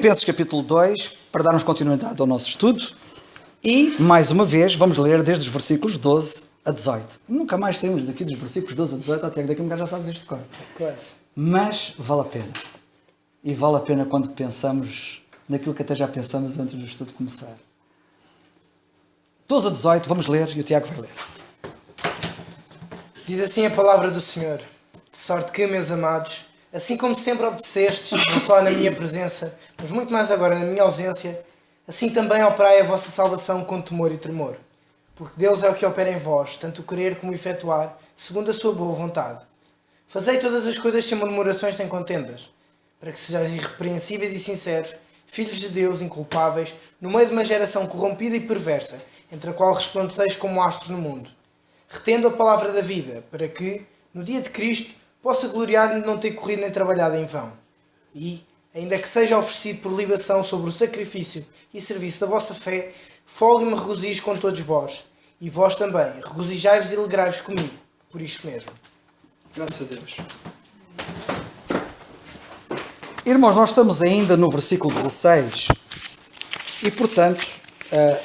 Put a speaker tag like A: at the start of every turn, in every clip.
A: Filipenses capítulo 2, para darmos continuidade ao nosso estudo. E, mais uma vez, vamos ler desde os versículos 12 a 18. Nunca mais saímos daqui dos versículos 12 a 18, até daqui a um bocado já sabes isto de cor.
B: Quase.
A: Mas vale a pena. E vale a pena quando pensamos naquilo que até já pensamos antes do estudo começar. 12 a 18, vamos ler e o Tiago vai ler.
B: Diz assim a palavra do Senhor: de sorte que, meus amados, assim como sempre obedecestes, não só na minha presença, mas muito mais agora na minha ausência, assim também operai a vossa salvação com temor e tremor. Porque Deus é o que opera em vós, tanto o querer como o efetuar, segundo a sua boa vontade. Fazei todas as coisas sem murmurações nem contendas, para que sejais irrepreensíveis e sinceros, filhos de Deus inculpáveis, no meio de uma geração corrompida e perversa, entre a qual resplandeceis como astros no mundo, retendo a palavra da vida, para que, no dia de Cristo, possa gloriar-me de não ter corrido nem trabalhado em vão. E, ainda que seja oferecido por libação sobre o sacrifício e serviço da vossa fé, folgue-me e regozijo com todos vós. E vós também, regozijai-vos e alegrai-vos comigo, por isto mesmo.
A: Graças a Deus. Irmãos, nós estamos ainda no versículo 16 e, portanto,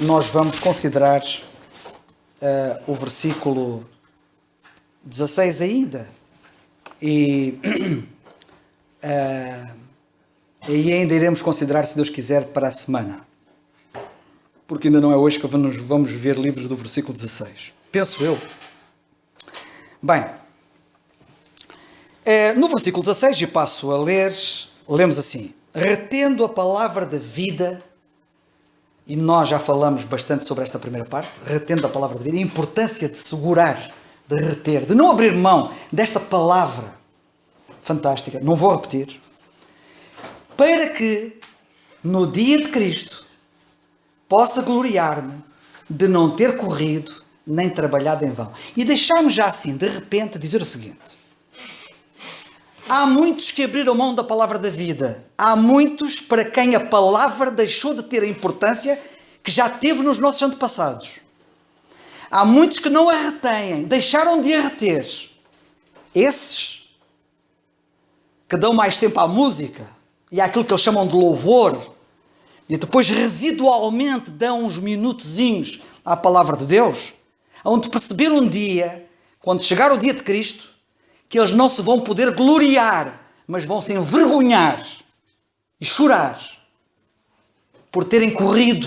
A: nós vamos considerar o versículo 16 ainda. E ainda iremos considerar, se Deus quiser, para a semana. Porque ainda não é hoje que vamos ver livros do versículo 16. Penso eu. Bem, no versículo 16, e passo a ler, lemos assim: retendo a palavra da vida, e nós já falamos bastante sobre esta primeira parte, retendo a palavra da vida, a importância de segurar, de reter, de não abrir mão desta palavra fantástica, não vou repetir, para que no dia de Cristo possa gloriar-me de não ter corrido nem trabalhado em vão. E deixar-me já assim, de repente, dizer o seguinte: há muitos que abriram mão da palavra da vida. Há muitos para quem a palavra deixou de ter a importância que já teve nos nossos antepassados. Há muitos que não a retêm, deixaram de a reter. Esses que dão mais tempo à música e àquilo que eles chamam de louvor, e depois residualmente dão uns minutozinhos à palavra de Deus, onde perceber um dia, quando chegar o dia de Cristo, que eles não se vão poder gloriar, mas vão se envergonhar e chorar por terem corrido,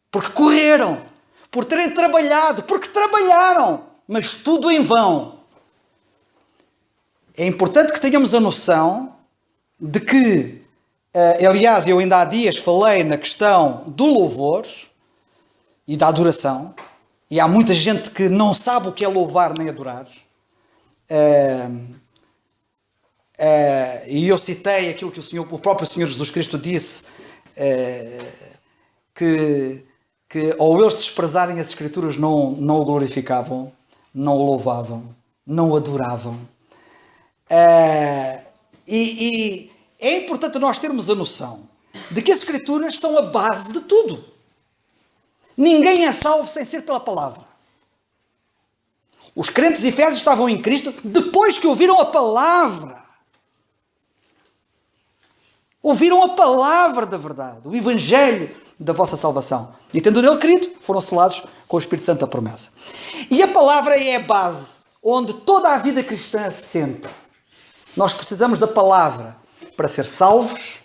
A: porque correram, por terem trabalhado, porque trabalharam, mas tudo em vão. É importante que tenhamos a noção de que, aliás, eu ainda há dias falei na questão do louvor e da adoração, e há muita gente que não sabe o que é louvar nem adorar. E eu citei aquilo que o próprio Senhor Jesus Cristo disse, que ao eles desprezarem as Escrituras não o glorificavam, não o louvavam, não o adoravam. E é importante nós termos a noção de que as Escrituras são a base de tudo. Ninguém é salvo sem ser pela palavra. Os crentes efésios estavam em Cristo depois que ouviram a palavra. Ouviram a palavra da verdade, o evangelho da vossa salvação. E tendo nele crido, foram selados com o Espírito Santo da promessa. E a palavra é a base onde toda a vida cristã se senta. Nós precisamos da palavra para ser salvos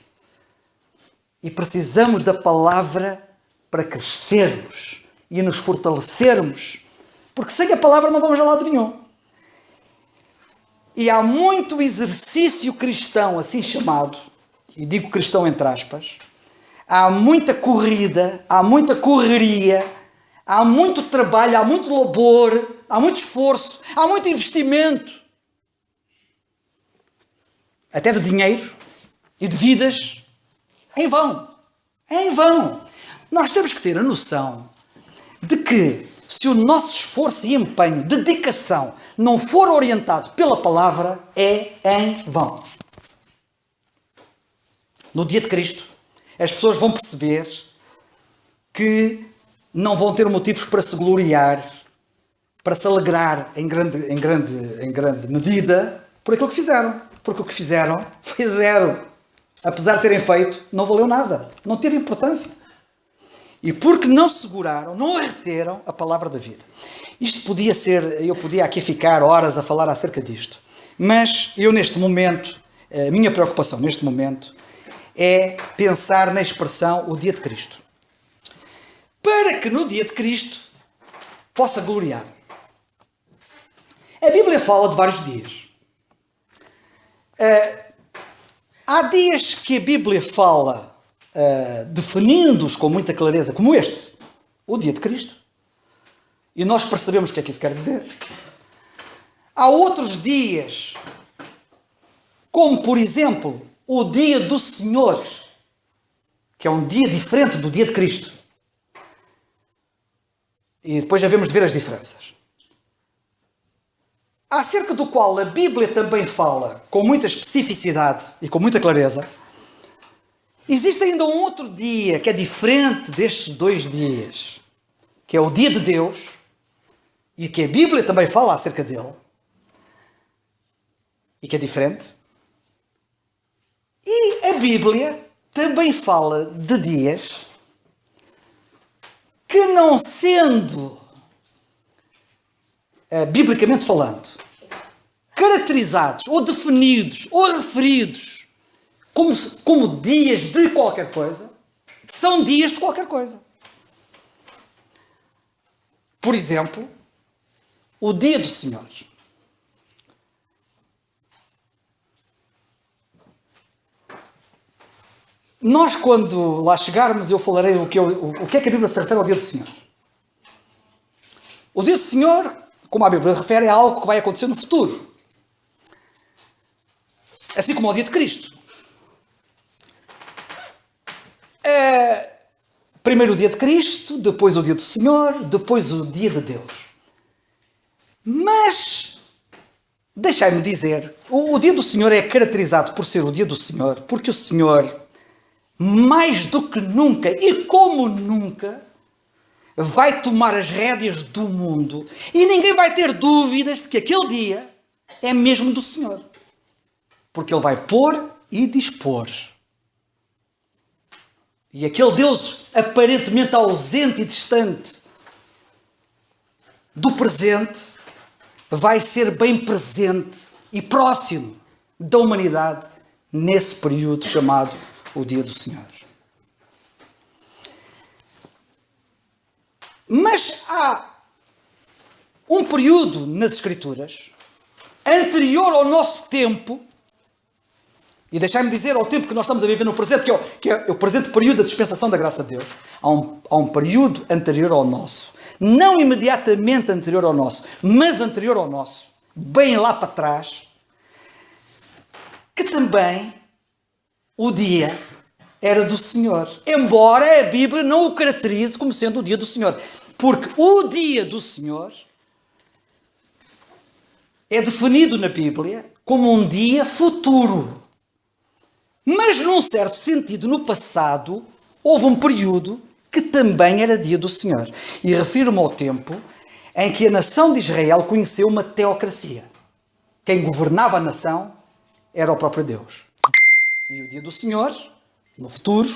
A: e precisamos da palavra para crescermos e nos fortalecermos. Porque sem a palavra não vamos a lado nenhum. E há muito exercício cristão, assim chamado, e digo cristão entre aspas, há muita corrida, há muita correria, há muito trabalho, há muito labor, há muito esforço, há muito investimento, até de dinheiro e de vidas, em vão. É em vão. Nós temos que ter a noção de que se o nosso esforço e empenho, dedicação, não for orientado pela palavra, é em vão. No dia de Cristo, as pessoas vão perceber que não vão ter motivos para se gloriar, para se alegrar em grande medida por aquilo que fizeram. Porque o que fizeram foi zero. apesar de terem feito, não valeu nada. Não teve importância. E porque não seguraram, não reteram a palavra da vida. Isto podia ser, eu podia aqui ficar horas a falar acerca disto. Mas eu neste momento, a minha preocupação neste momento é pensar na expressão o dia de Cristo. Para que no dia de Cristo possa gloriar. A Bíblia fala de vários dias. Há dias que a Bíblia fala definindo-os com muita clareza, como este, o dia de Cristo. E nós percebemos o que é que isso quer dizer. Há outros dias, como por exemplo, o dia do Senhor, que é um dia diferente do dia de Cristo. E depois havemos de ver as diferenças. Acerca do qual a Bíblia também fala com muita especificidade e com muita clareza. Existe ainda um outro dia que é diferente destes dois dias, que é o dia de Deus, e que a Bíblia também fala acerca dele, e que é diferente. E a Bíblia também fala de dias que, não sendo, biblicamente falando, caracterizados, ou definidos, ou referidos como dias de qualquer coisa, são dias de qualquer coisa. Por exemplo, o dia do Senhor. Nós, quando lá chegarmos, eu falarei o que é que a Bíblia se refere ao dia do Senhor. O dia do Senhor, como a Bíblia refere, é algo que vai acontecer no futuro. Assim como ao dia de Cristo. Primeiro o dia de Cristo, depois o dia do Senhor, depois o dia de Deus. Mas, deixai-me dizer, o dia do Senhor é caracterizado por ser o dia do Senhor, porque o Senhor, mais do que nunca e como nunca, vai tomar as rédeas do mundo e ninguém vai ter dúvidas de que aquele dia é mesmo do Senhor. Porque Ele vai pôr e dispor. E aquele Deus aparentemente ausente e distante do presente vai ser bem presente e próximo da humanidade nesse período chamado o dia do Senhor. Mas há um período nas Escrituras anterior ao nosso tempo, e deixai-me dizer ao tempo que nós estamos a viver no presente, que é o presente período da dispensação da graça de Deus. Há um período anterior ao nosso. Não imediatamente anterior ao nosso, mas anterior ao nosso. Bem lá para trás. Que também o dia era do Senhor. Embora a Bíblia não o caracterize como sendo o dia do Senhor. Porque o dia do Senhor é definido na Bíblia como um dia futuro. Mas, num certo sentido, no passado, houve um período que também era dia do Senhor. E refiro-me ao tempo em que a nação de Israel conheceu uma teocracia. Quem governava a nação era o próprio Deus. E o dia do Senhor, no futuro,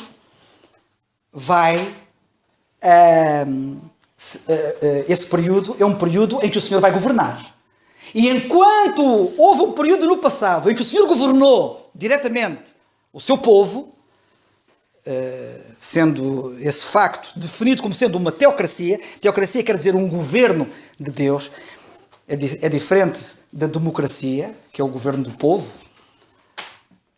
A: esse período é um período em que o Senhor vai governar. E enquanto houve um período no passado em que o Senhor governou diretamente o seu povo, sendo esse facto definido como sendo uma teocracia quer dizer um governo de Deus, é diferente da democracia, que é o governo do povo.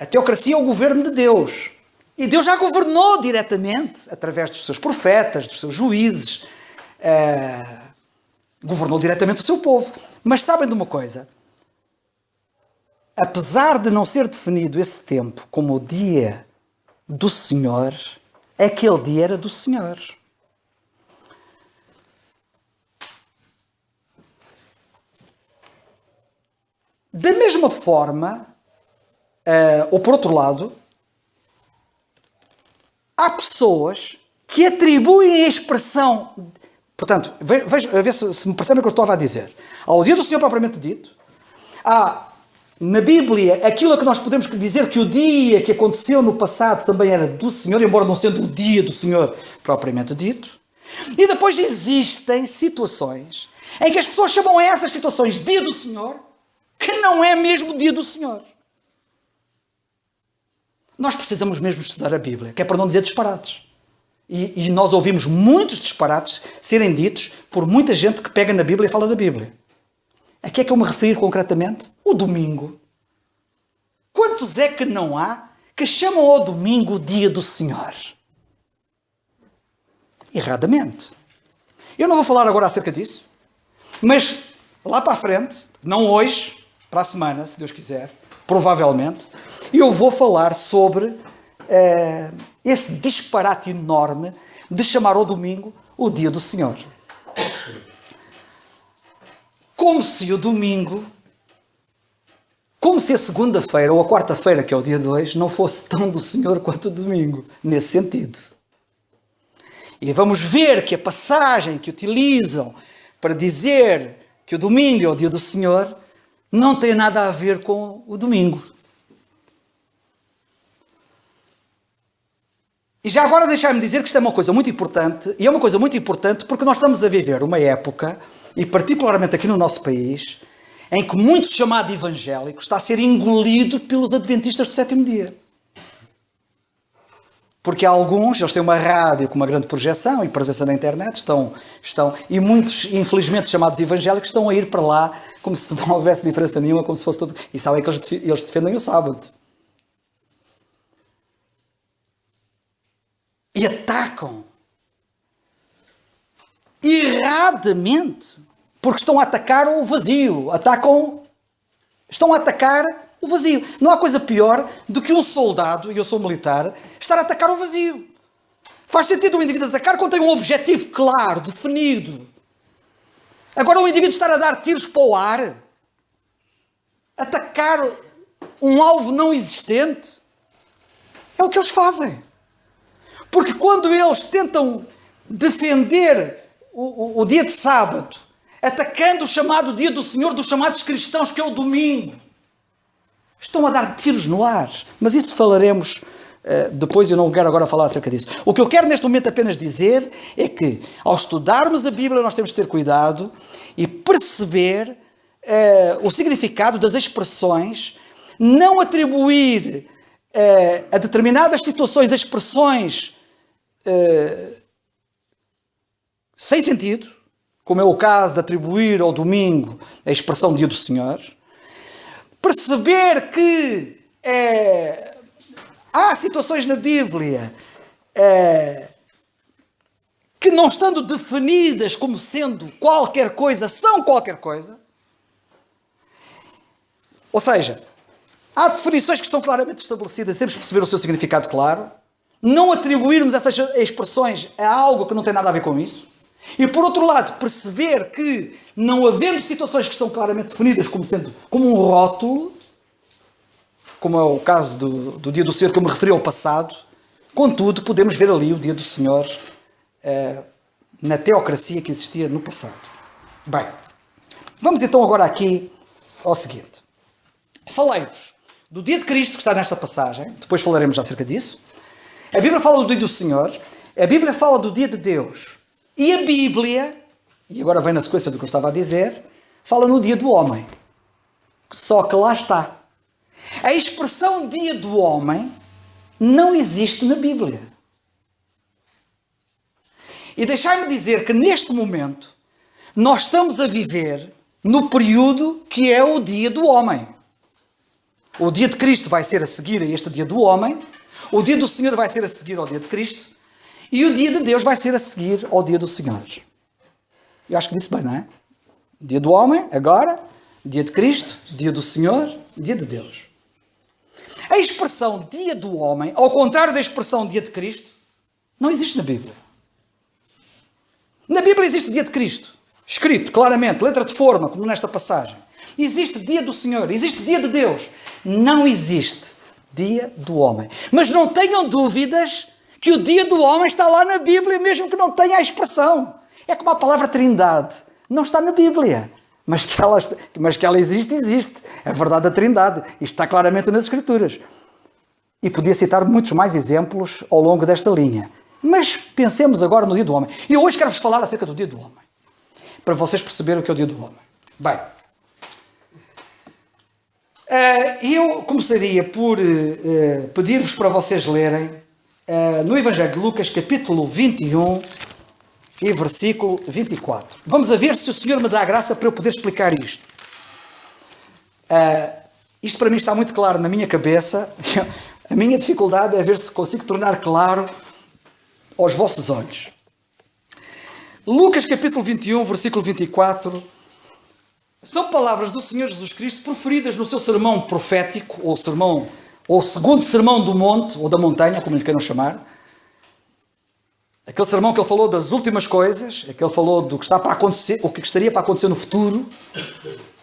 A: A teocracia é o governo de Deus. E Deus já governou diretamente, através dos seus profetas, dos seus juízes, governou diretamente o seu povo. Mas sabem de uma coisa? Apesar de não ser definido esse tempo como o dia do Senhor, aquele dia era do Senhor. Da mesma forma, ou por outro lado, há pessoas que atribuem a expressão... Portanto, veja, a ver se me percebem o que eu estava a dizer. Ao dia do Senhor propriamente dito, há na Bíblia, aquilo a que nós podemos dizer que o dia que aconteceu no passado também era do Senhor, embora não sendo o dia do Senhor propriamente dito. E depois existem situações em que as pessoas chamam a essas situações dia do Senhor, que não é mesmo dia do Senhor. Nós precisamos mesmo estudar a Bíblia, que é para não dizer disparates. E nós ouvimos muitos disparates serem ditos por muita gente que pega na Bíblia e fala da Bíblia. A que é que eu me refiro concretamente? O domingo. Quantos é que não há que chamam ao domingo o dia do Senhor? Erradamente. Eu não vou falar agora acerca disso, mas lá para a frente, não hoje, para a semana, se Deus quiser, provavelmente, eu vou falar sobre esse disparate enorme de chamar ao domingo o dia do Senhor. Como se o domingo, como se a segunda-feira ou a quarta-feira, que é o dia 2, não fosse tão do Senhor quanto o domingo, nesse sentido. E vamos ver que a passagem que utilizam para dizer que o domingo é o dia do Senhor não tem nada a ver com o domingo. E já agora deixai-me dizer que isto é uma coisa muito importante, e é uma coisa muito importante porque nós estamos a viver uma época, e particularmente aqui no nosso país, em que muito chamado evangélico está a ser engolido pelos adventistas do sétimo dia. Porque alguns, eles têm uma rádio com uma grande projeção e presença na internet, e muitos, infelizmente, chamados evangélicos estão a ir para lá como se não houvesse diferença nenhuma, como se fosse tudo... E sabem que eles defendem o sábado. E atacam erradamente, porque estão a atacar o vazio. Estão a atacar o vazio. Não há coisa pior do que um soldado, e eu sou militar, estar a atacar o vazio. Faz sentido um indivíduo atacar quando tem um objetivo claro, definido. Agora um indivíduo estar a dar tiros para o ar, atacar um alvo não existente, é o que eles fazem. Porque quando eles tentam defender o dia de sábado, atacando o chamado dia do Senhor dos chamados cristãos, que é o domingo, estão a dar tiros no ar. Mas isso falaremos depois, eu não quero agora falar acerca disso. O que eu quero neste momento apenas dizer é que, ao estudarmos a Bíblia, nós temos de ter cuidado e perceber o significado das expressões, não atribuir a determinadas situações expressões sem sentido, como é o caso de atribuir ao domingo a expressão dia do Senhor. Perceber que há situações na Bíblia que, não estando definidas como sendo qualquer coisa, são qualquer coisa. Ou seja, há definições que estão claramente estabelecidas, temos de perceber o seu significado claro, não atribuirmos essas expressões a algo que não tem nada a ver com isso. E, por outro lado, perceber que, não havendo situações que estão claramente definidas como sendo como um rótulo, como é o caso do dia do Senhor que eu me referi ao passado, contudo, podemos ver ali o dia do Senhor na teocracia que existia no passado. Bem, vamos então agora aqui ao seguinte. Falei-vos do dia de Cristo que está nesta passagem, depois falaremos acerca disso. A Bíblia fala do dia do Senhor, a Bíblia fala do dia de Deus. E a Bíblia, e agora vem na sequência do que eu estava a dizer, fala no dia do homem. Só que lá está. A expressão dia do homem não existe na Bíblia. E deixai-me dizer que neste momento nós estamos a viver no período que é o dia do homem. O dia de Cristo vai ser a seguir a este dia do homem, o dia do Senhor vai ser a seguir ao dia de Cristo, e o dia de Deus vai ser a seguir ao dia do Senhor. Eu acho que disse bem, não é? Dia do homem, agora, dia de Cristo, dia do Senhor, dia de Deus. A expressão dia do homem, ao contrário da expressão dia de Cristo, não existe na Bíblia. Na Bíblia existe dia de Cristo, escrito claramente, letra de forma, como nesta passagem. Existe dia do Senhor, existe dia de Deus. Não existe dia do homem. Mas não tenham dúvidas que o dia do homem está lá na Bíblia, mesmo que não tenha a expressão. É como a palavra Trindade. Não está na Bíblia. mas que ela existe, existe. A verdade da Trindade. Isto está claramente nas Escrituras. E podia citar muitos mais exemplos ao longo desta linha. Mas pensemos agora no Dia do Homem. E hoje quero-vos falar acerca do Dia do Homem. Para vocês perceberem o que é o Dia do Homem. Bem, eu começaria por pedir-vos para vocês lerem no Evangelho de Lucas, capítulo 21 e versículo 24. Vamos a ver se o Senhor me dá a graça para eu poder explicar isto. Isto para mim está muito claro na minha cabeça. A minha dificuldade é ver se consigo tornar claro aos vossos olhos. Lucas capítulo 21, versículo 24, são palavras do Senhor Jesus Cristo proferidas no seu sermão profético, ou segundo sermão do monte, ou da montanha, como lhe queiram chamar. Aquele sermão que ele falou das últimas coisas, que ele falou do que está para acontecer, o que estaria para acontecer no futuro.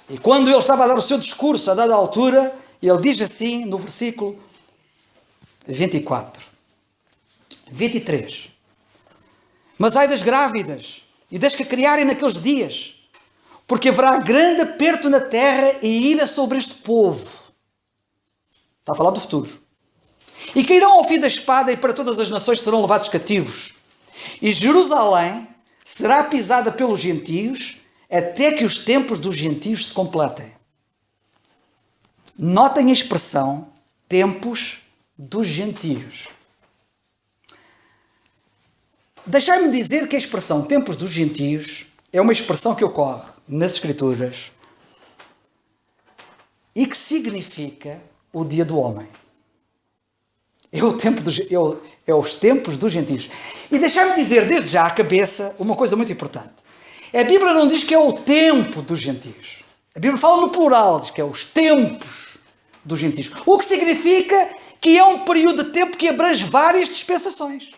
A: E quando ele estava a dar o seu discurso, a dada altura, ele diz assim, no versículo 24, 23. Mas ai das grávidas e das que criarem naqueles dias, porque haverá grande aperto na terra e ira sobre este povo. Está a falar do futuro. E cairão ao fim da espada e para todas as nações serão levados cativos. E Jerusalém será pisada pelos gentios até que os tempos dos gentios se completem. Notem a expressão tempos dos gentios. Deixai-me dizer que a expressão tempos dos gentios é uma expressão que ocorre nas Escrituras e que significa o dia do homem. É os tempos dos gentios. E deixai-me dizer desde já à cabeça uma coisa muito importante. A Bíblia não diz que é o tempo dos gentios. A Bíblia fala no plural, diz que é os tempos dos gentios. O que significa que é um período de tempo que abrange várias dispensações.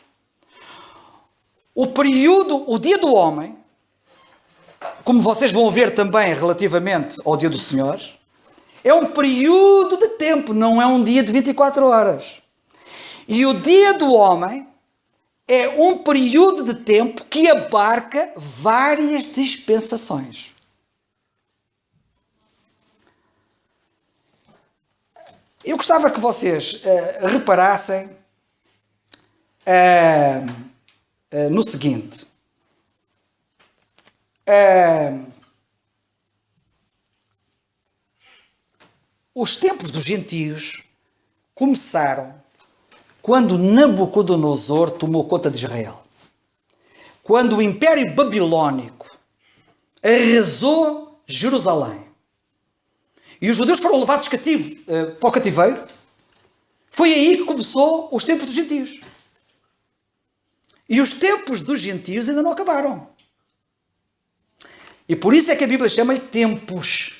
A: O dia do homem, como vocês vão ver também relativamente ao dia do Senhor, é um período de tempo, não é um dia de 24 horas. E o dia do homem é um período de tempo que abarca várias dispensações. Eu gostava que vocês reparassem no seguinte. Os tempos dos gentios começaram quando Nabucodonosor tomou conta de Israel. Quando o Império Babilónico arrasou Jerusalém e os judeus foram levados para o cativeiro, foi aí que começou os tempos dos gentios. E os tempos dos gentios ainda não acabaram. E por isso é que a Bíblia chama-lhe tempos.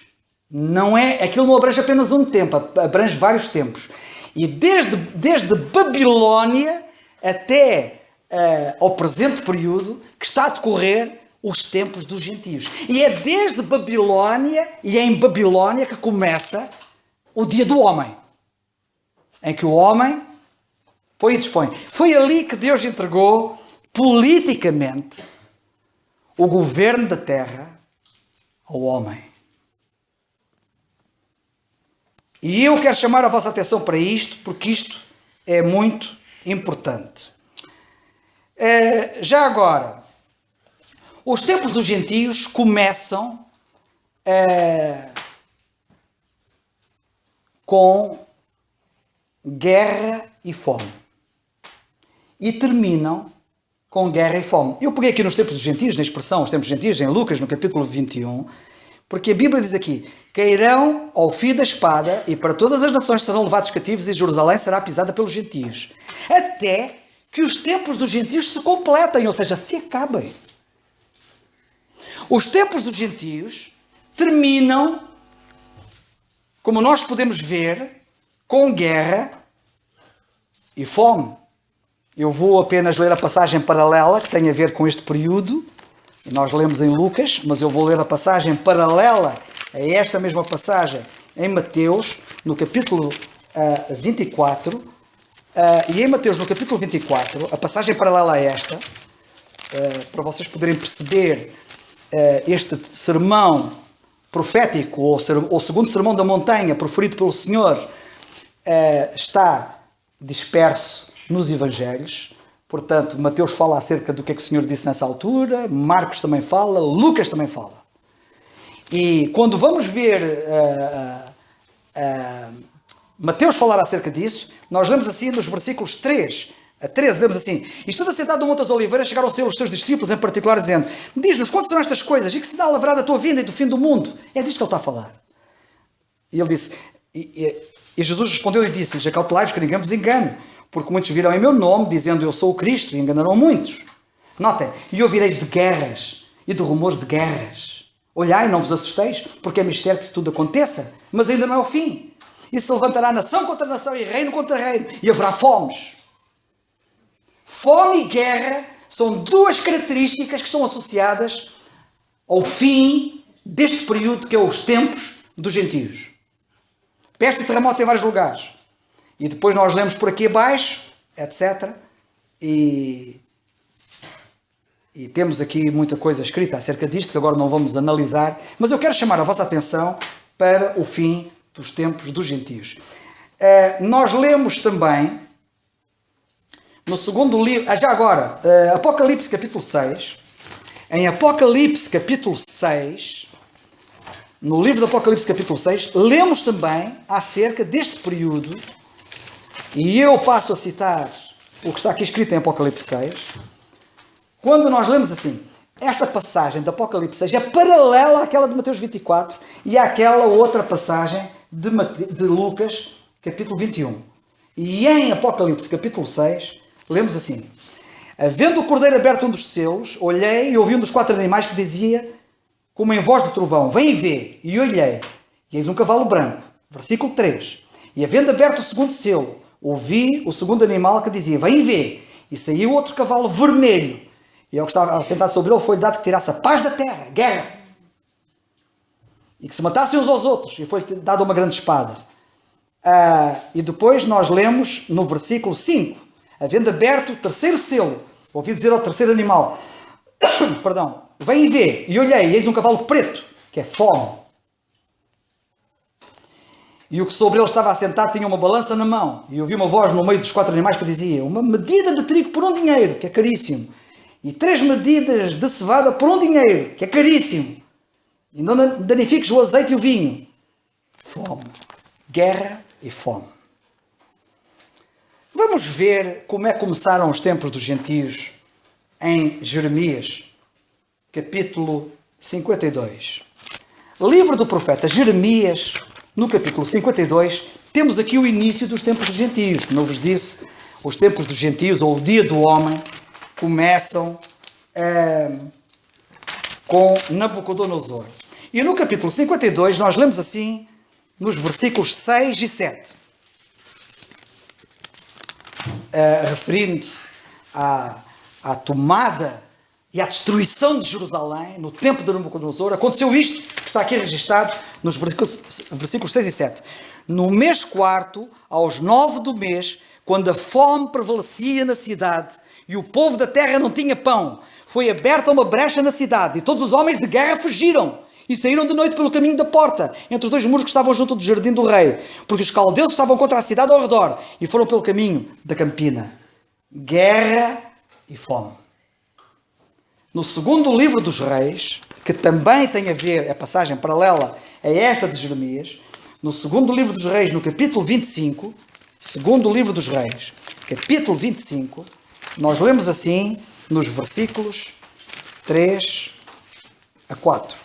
A: Aquilo não abrange apenas um tempo, abrange vários tempos. E desde Babilónia até ao presente período que está a decorrer os tempos dos gentios. E é desde Babilónia e é em Babilónia que começa o dia do homem. Em que o homem põe e dispõe. Foi ali que Deus entregou politicamente o governo da terra ao homem. E eu quero chamar a vossa atenção para isto, porque isto é muito importante. Já agora, os tempos dos gentios começam com guerra e fome. E terminam com guerra e fome. Eu peguei aqui nos tempos dos gentios, na expressão os tempos dos gentios, em Lucas, no capítulo 21, porque a Bíblia diz aqui: cairão ao fio da espada e para todas as nações serão levados cativos e Jerusalém será pisada pelos gentios. Até que os tempos dos gentios se completem, ou seja, se acabem. Os tempos dos gentios terminam, como nós podemos ver, com guerra e fome. Eu vou apenas ler a passagem paralela que tem a ver com este período. Nós lemos em Lucas, mas eu vou ler a passagem paralela a esta mesma passagem em Mateus, no capítulo 24. E em Mateus, no capítulo 24, a passagem paralela a esta, para vocês poderem perceber este sermão profético, ou o segundo sermão da montanha, proferido pelo Senhor, está disperso nos Evangelhos. Portanto, Mateus fala acerca do que é que o Senhor disse nessa altura, Marcos também fala, Lucas também fala. E quando vamos ver Mateus falar acerca disso, nós lemos assim nos versículos 3 a 13, lemos assim: E estando assentado no Monte das Oliveiras, chegaram a ser os seus discípulos em particular, dizendo: Diz-nos, quando serão estas coisas, e que se dá a lavrar da tua vinda e do fim do mundo? É disto que ele está a falar. E ele disse, e Jesus respondeu e disse-lhes: Acautelai-vos que ninguém vos engane, porque muitos virão em meu nome, dizendo eu sou o Cristo, e enganarão muitos. Notem, e ouvireis de guerras e de rumores de guerras. Olhai, não vos assusteis, porque é mistério que isso tudo aconteça, mas ainda não é o fim. E se levantará nação contra nação e reino contra reino, e haverá fomes. Fome e guerra são duas características que estão associadas ao fim deste período que é os tempos dos gentios. Peste e terremoto em vários lugares. E depois nós lemos por aqui abaixo, etc. E temos aqui muita coisa escrita acerca disto, que agora não vamos analisar. Mas eu quero chamar a vossa atenção para o fim dos tempos dos gentios. Nós lemos também, no segundo livro, já agora, Apocalipse capítulo 6. Em Apocalipse capítulo 6, no livro do Apocalipse capítulo 6, lemos também acerca deste período. E eu passo a citar o que está aqui escrito em Apocalipse 6. Quando nós lemos assim, esta passagem de Apocalipse 6 é paralela àquela de Mateus 24 e àquela outra passagem de Lucas, capítulo 21. E em Apocalipse, capítulo 6, lemos assim: Havendo o cordeiro aberto um dos selos, olhei e ouvi um dos quatro animais que dizia, como em voz de trovão: Vem e vê. E olhei, e eis um cavalo branco. Versículo 3. E havendo aberto o segundo selo, ouvi o segundo animal que dizia: Vem e vê. E saiu outro cavalo vermelho. E ao que estava sentado sobre ele foi-lhe dado que tirasse a paz da terra, guerra. E que se matassem uns aos outros. E foi-lhe dada uma grande espada. E depois nós lemos no versículo 5. Havendo aberto o terceiro selo, ouvi dizer ao terceiro animal, perdão, vem e vê. E olhei, e eis um cavalo preto, que é fome. E o que sobre ele estava assentado tinha uma balança na mão. E ouvi uma voz no meio dos quatro animais que dizia: Uma medida de trigo por um dinheiro, que é caríssimo. E 3 medidas de cevada por um dinheiro, que é caríssimo. E não danifiques o azeite e o vinho. Fome. Guerra e fome. Vamos ver como é que começaram os tempos dos gentios em Jeremias, capítulo 52. Livro do profeta Jeremias, no capítulo 52, temos aqui o início dos tempos dos gentios. Como eu vos disse, os tempos dos gentios, ou o dia do homem, começam com Nabucodonosor. E no capítulo 52 nós lemos assim, nos versículos 6 e 7, referindo-se à tomada e à destruição de Jerusalém no tempo de Nabucodonosor. Aconteceu isto que está aqui registado nos versículos 6 e 7. No mês quarto, aos 9 do mês, quando a fome prevalecia na cidade e o povo da terra não tinha pão, foi aberta uma brecha na cidade e todos os homens de guerra fugiram e saíram de noite pelo caminho da porta, entre os 2 muros que estavam junto do jardim do rei, porque os caldeus estavam contra a cidade ao redor e foram pelo caminho da campina. Guerra e fome. No segundo livro dos reis, que também tem a ver, é passagem paralela a esta de Jeremias, no segundo livro dos reis, no capítulo 25, segundo livro dos reis, capítulo 25, nós lemos assim, nos versículos 3 a 4.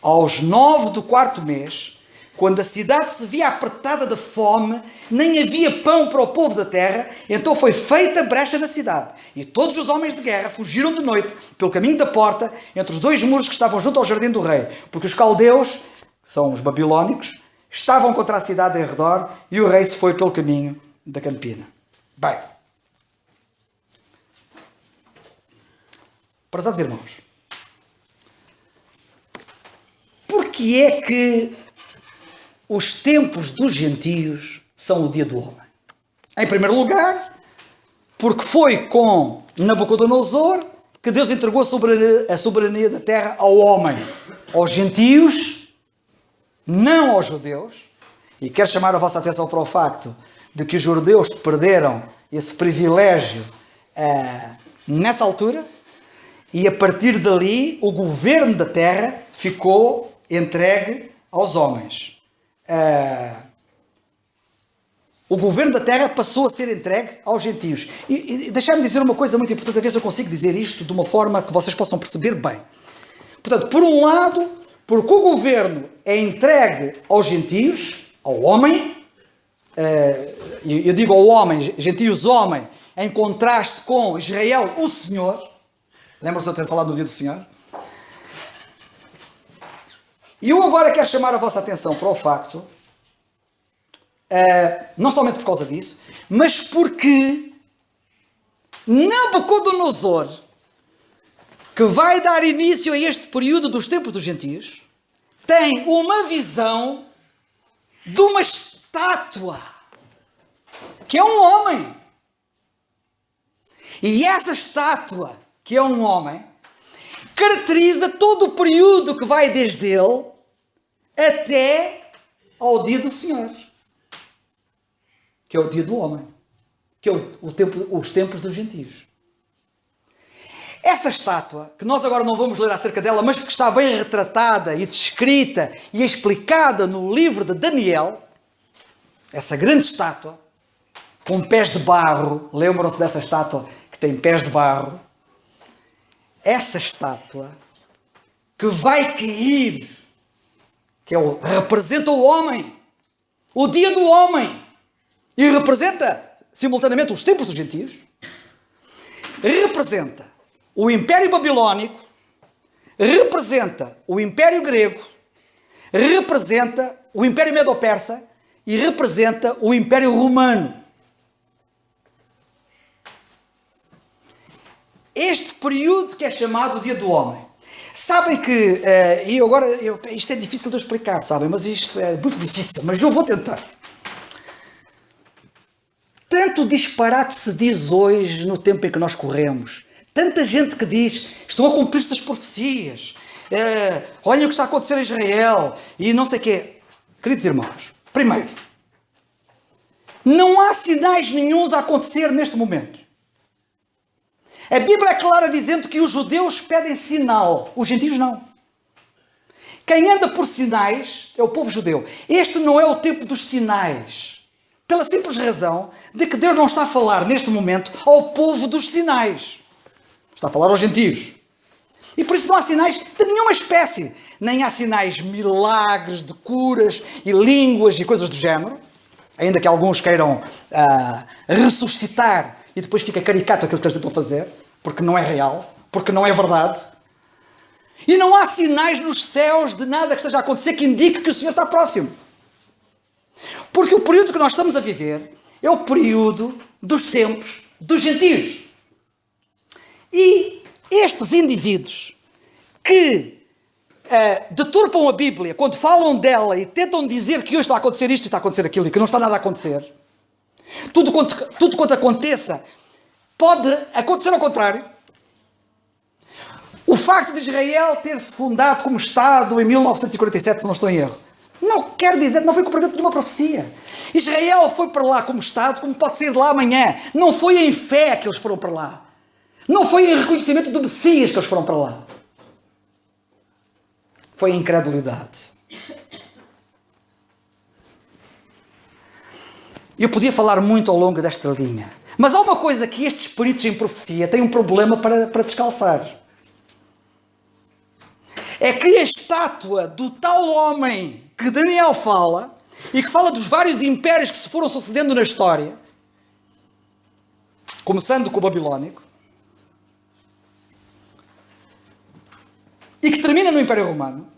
A: Aos 9 do quarto mês, quando a cidade se via apertada de fome, nem havia pão para o povo da terra, então foi feita brecha na cidade. E todos os homens de guerra fugiram de noite pelo caminho da porta, entre os 2 muros que estavam junto ao jardim do rei, porque os caldeus, que são os babilónicos, estavam contra a cidade em redor, e o rei se foi pelo caminho da campina. Bem, prezados irmãos, por que é que os tempos dos gentios são o dia do homem? Em primeiro lugar, porque foi com Nabucodonosor que Deus entregou a soberania da terra ao homem. aos gentios, não aos judeus. E quero chamar a vossa atenção para o facto de que os judeus perderam esse privilégio nessa altura, e a partir dali o governo da terra ficou entregue aos homens. O governo da terra passou a ser entregue aos gentios. E deixar-me dizer uma coisa muito importante, a ver se eu consigo dizer isto de uma forma que vocês possam perceber bem. Portanto, por um lado, porque o governo é entregue aos gentios, ao homem, eu digo ao homem, gentios homem, em contraste com Israel, o Senhor. Lembram-se de eu ter falado no dia do Senhor? E eu agora quero chamar a vossa atenção para o facto, não somente por causa disso, mas porque Nabucodonosor, que vai dar início a este período dos tempos dos gentios, tem uma visão de uma estátua, que é um homem. E essa estátua, que é um homem, caracteriza todo o período que vai desde ele até ao dia do Senhor, que é o dia do homem, que é os tempos dos gentios. Essa estátua, que nós agora não vamos ler acerca dela, mas que está bem retratada e descrita e explicada no livro de Daniel, essa grande estátua, com pés de barro, lembram-se dessa estátua que tem pés de barro? Essa estátua que vai cair, representa o homem, o dia do homem, e representa simultaneamente os tempos dos gentios, representa o Império Babilónico, representa o Império Grego, representa o Império Medo-Persa e representa o Império Romano. Este período que é chamado o Dia do Homem. Sabem que, isto é difícil de eu explicar, sabem, mas isto é muito difícil, mas eu vou tentar. Tanto disparate se diz hoje no tempo em que nós corremos. Tanta gente que diz, estão a cumprir-se as profecias, olhem o que está a acontecer em Israel, e não sei o quê. Queridos irmãos, primeiro, não há sinais nenhuns a acontecer neste momento. A Bíblia é clara dizendo que os judeus pedem sinal, os gentios não. Quem anda por sinais é o povo judeu. Este não é o tempo dos sinais, pela simples razão de que Deus não está a falar neste momento ao povo dos sinais. Está a falar aos gentios. E por isso não há sinais de nenhuma espécie. Nem há sinais milagres de curas e línguas e coisas do género. Ainda que alguns queiram ressuscitar e depois fica caricato aquilo que eles tentam fazer, porque não é real, porque não é verdade. E não há sinais nos céus de nada que esteja a acontecer que indique que o Senhor está próximo. Porque o período que nós estamos a viver é o período dos tempos dos gentios. E estes indivíduos que deturpam a Bíblia, quando falam dela e tentam dizer que hoje está a acontecer isto e está a acontecer aquilo e que não está nada a acontecer, tudo quanto aconteça pode acontecer ao contrário. O facto de Israel ter se fundado como Estado em 1947, se não estou em erro, não quer dizer, não foi cumprimento de nenhuma profecia. Israel foi para lá como Estado, como pode sair de lá amanhã. Não foi em fé que eles foram para lá. Não foi em reconhecimento do Messias que eles foram para lá. Foi em incredulidade. Eu podia falar muito ao longo desta linha. Mas há uma coisa que estes peritos em profecia têm um problema para descalçar. É que a estátua do tal homem que Daniel fala, e que fala dos vários impérios que se foram sucedendo na história, começando com o babilónico, e que termina no Império Romano,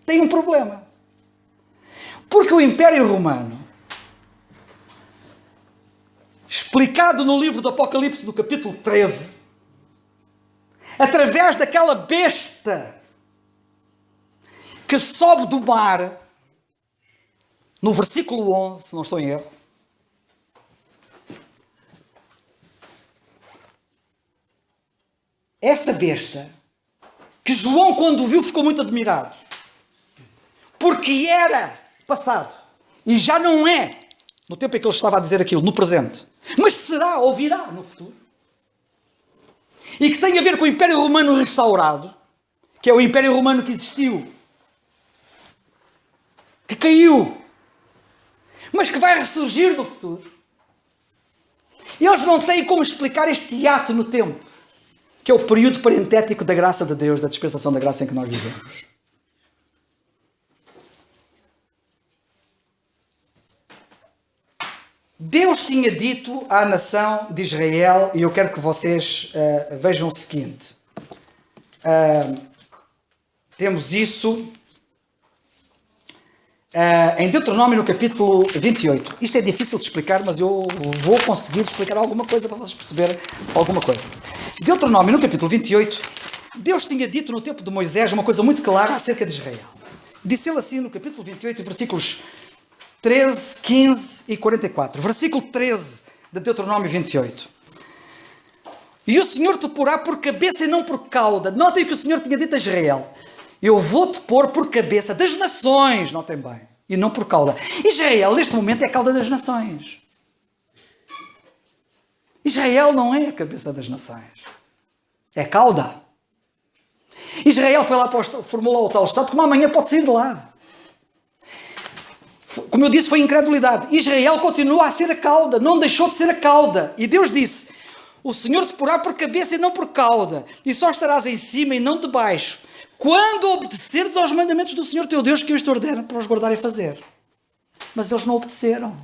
A: tem um problema. Porque o Império Romano, explicado no livro do Apocalipse, no capítulo 13, através daquela besta que sobe do mar, no versículo 11, se não estou em erro, essa besta que João, quando o viu, ficou muito admirado. Porque era passado. E já não é, no tempo em que ele estava a dizer aquilo, no presente. Mas será ou virá no futuro. E que tem a ver com o Império Romano restaurado, que é o Império Romano que existiu, que caiu, mas que vai ressurgir no futuro. E eles não têm como explicar este hiato no tempo, que é o período parentético da graça de Deus, da dispensação da graça em que nós vivemos. Deus tinha dito à nação de Israel, e eu quero que vocês vejam o seguinte. Temos isso em Deuteronômio no capítulo 28. Isto é difícil de explicar, mas eu vou conseguir explicar alguma coisa para vocês perceberem alguma coisa. Deuteronômio no capítulo 28, Deus tinha dito no tempo de Moisés uma coisa muito clara acerca de Israel. Disse ele assim no capítulo 28, versículos 13, 15 e 44. Versículo 13 de Deuteronômio 28. E o Senhor te porá por cabeça e não por cauda. Notem que o Senhor tinha dito a Israel: eu vou-te pôr por cabeça das nações, notem bem, e não por cauda. Israel, neste momento, é a cauda das nações. Israel não é a cabeça das nações. É cauda. Israel foi lá formou lá o tal Estado, como amanhã pode sair de lá. Como eu disse, foi incredulidade. Israel continua a ser a cauda, não deixou de ser a cauda. E Deus disse: o Senhor te porá por cabeça e não por cauda, e só estarás em cima e não debaixo, quando obedeceres aos mandamentos do Senhor teu Deus, que eu te ordeno para os guardar e fazer. Mas eles não obedeceram.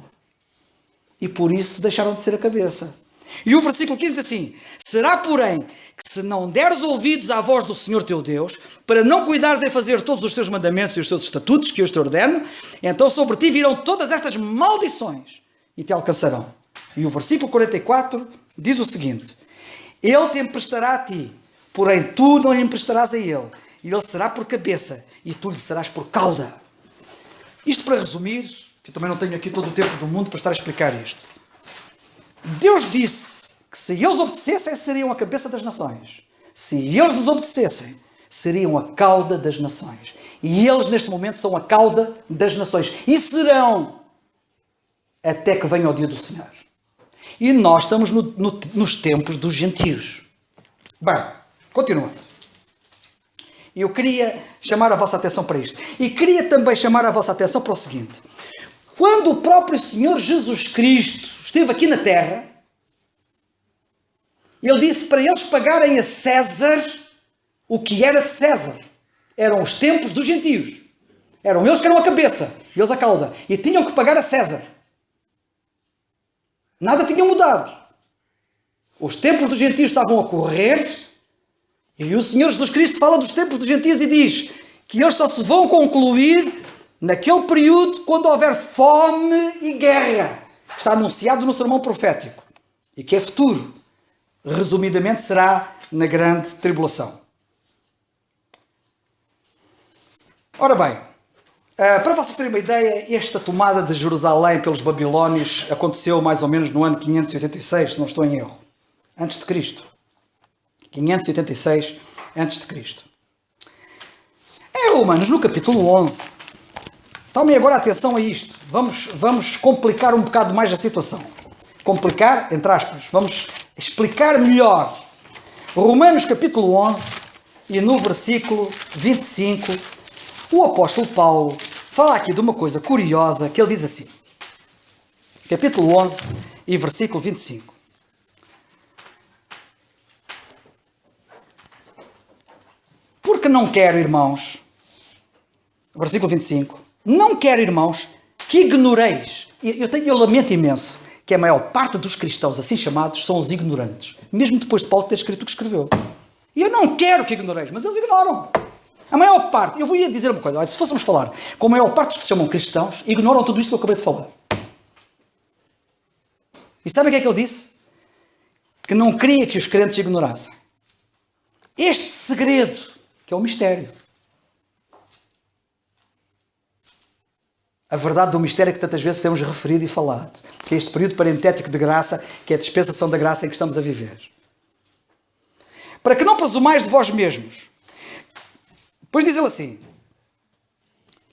A: E por isso deixaram de ser a cabeça. E o versículo 15 diz assim: será, porém, que se não deres ouvidos à voz do Senhor teu Deus, para não cuidares em fazer todos os seus mandamentos e os seus estatutos que eu te ordeno, então sobre ti virão todas estas maldições e te alcançarão. E o versículo 44 diz o seguinte: ele te emprestará a ti, porém tu não lhe emprestarás a ele, e ele será por cabeça, e tu lhe serás por cauda. Isto para resumir, que eu também não tenho aqui todo o tempo do mundo para estar a explicar isto. Deus disse que se eles obedecessem, seriam a cabeça das nações. Se eles desobedecessem, seriam a cauda das nações. E eles, neste momento, são a cauda das nações. E serão até que venha o dia do Senhor. E nós estamos nos tempos dos gentios. Bem, continuando. Eu queria chamar a vossa atenção para isto. E queria também chamar a vossa atenção para o seguinte: quando o próprio Senhor Jesus Cristo esteve aqui na terra, ele disse para eles pagarem a César o que era de César. Eram os templos dos gentios. Eram eles que eram a cabeça, eles a cauda. E tinham que pagar a César. Nada tinha mudado. Os templos dos gentios estavam a correr, e o Senhor Jesus Cristo fala dos templos dos gentios e diz que eles só se vão concluir naquele período quando houver fome e guerra. Está anunciado no sermão profético. E que é futuro. Resumidamente será na grande tribulação. Ora bem, para vocês terem uma ideia, esta tomada de Jerusalém pelos babilónios aconteceu mais ou menos no ano 586, se não estou em erro. Antes de Cristo. 586 antes de Cristo. Em Romanos, no capítulo 11, tomem agora atenção a isto. Vamos complicar um bocado mais a situação. Complicar, entre aspas. Vamos explicar melhor. Romanos capítulo 11 e no versículo 25, o apóstolo Paulo fala aqui de uma coisa curiosa, que ele diz assim. Capítulo 11 e versículo 25. Porque não quero, irmãos, versículo 25, não quero, irmãos, que ignoreis. Eu lamento imenso que a maior parte dos cristãos assim chamados são os ignorantes, mesmo depois de Paulo ter escrito o que escreveu. E eu não quero que ignoreis, mas eles ignoram. A maior parte, eu vou dizer uma coisa, olha, se fôssemos falar com a maior parte dos que se chamam cristãos, ignoram tudo isto que eu acabei de falar. E sabem o que é que ele disse? Que não queria que os crentes ignorassem. Este segredo, que é um mistério. A verdade do mistério que tantas vezes temos referido e falado, que é este período parentético de graça, que é a dispensação da graça em que estamos a viver. Para que não presumais de vós mesmos, Depois diz ele assim: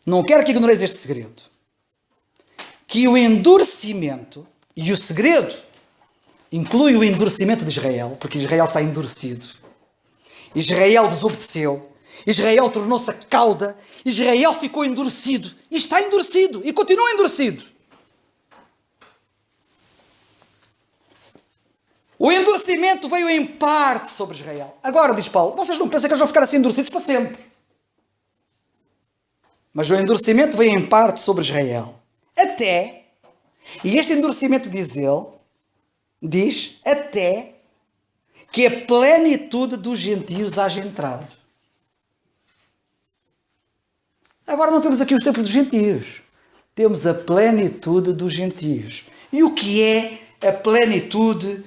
A: não quero que ignoreis este segredo, que o endurecimento, e o segredo inclui o endurecimento de Israel, porque Israel está endurecido. Israel desobedeceu. Israel tornou-se a cauda. Israel ficou endurecido. E está endurecido. E continua endurecido. O endurecimento veio em parte sobre Israel. Agora, diz Paulo, vocês não pensam que eles vão ficar assim endurecidos para sempre. Mas o endurecimento veio em parte sobre Israel. Até, e este endurecimento diz até que a plenitude dos gentios haja entrado. Agora não temos aqui os tempos dos gentios. Temos a plenitude dos gentios. E o que é a plenitude